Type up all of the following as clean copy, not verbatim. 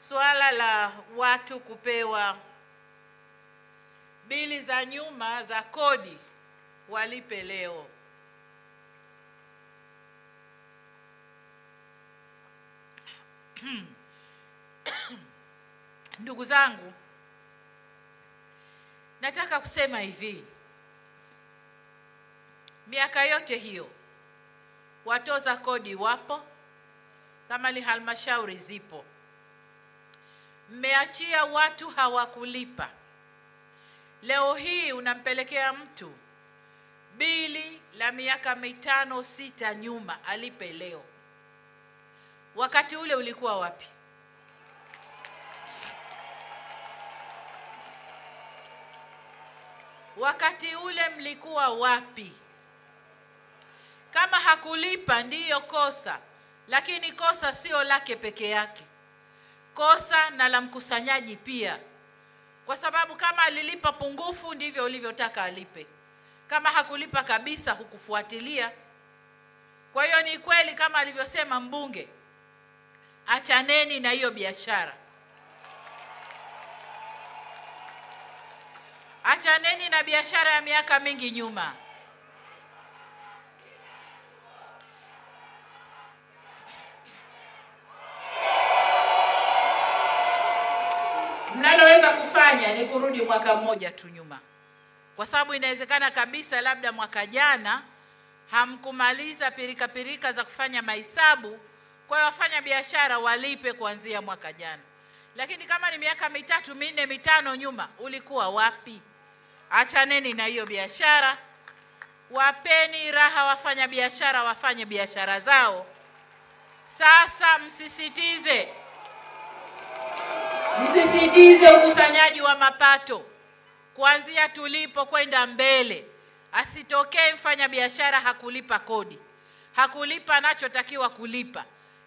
Swala la watu kupewa bili za nyuma za kodi walipe leo. Ndugu zangu, nataka kusema hivi, miaka yote hiyo watoza kodi wapo, kama ni halmashauri zipo. Mmeachia watu hawakulipa. Leo hii unampelekea mtu bili la miaka 5 6 nyuma alipe leo. Wakati ule ulikuwa wapi? Wakati ule mlikuwa wapi? Kama hakulipa ndiyo kosa, lakini kosa sio lake peke yake. Kosa na la mkusanyaji pia. Kwa sababu kama alilipa pungufu ndivyo ulivyotaka alipe. Kama hakulipa kabisa hukufuatilia. Kwa hiyo ni kweli kama alivyosema mbunge, achaneni na hiyo biashara. Achaneni na biashara ya miaka mingi nyuma. Mnaloweza kufanya ni kurudi mwaka mmoja tu nyuma. Kwa sababu inawezekana kabisa labda mwaka jana hamkumaliza pirika za kufanya mahesabu, kwa hiyo wafanya biashara walipe kuanzia mwaka jana. Lakini kama ni miaka 3, 4, 5 nyuma, ulikuwa wapi? Achaneni na hiyo biashara. Wapeni raha wafanya biashara wafanye biashara zao. Sasa msisitize ukusanyaji wa mapato kuanzia tulipo kwenda mbele. Asitokee mfanya biashara hakulipa kodi, hakulipa anachotakiwa kulipa.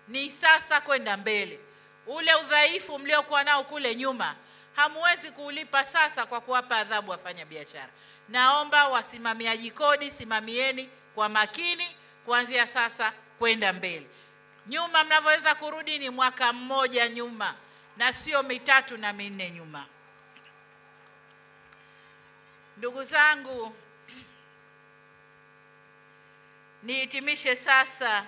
Ni sasa kwenda mbele. Ule udhaifu mliokuwa nao kule nyuma hamwezi kuulipa sasa kwa kuwapa adhabu wafanya biashara. Naomba wasimamiaji kodi, simamieni kwa makini kuanzia sasa kwenda mbele. Nyuma mnavyoweza kurudi ni mwaka mmoja nyuma na sio 3 na 4 nyuma. Ndugu zangu, nihitimishe sasa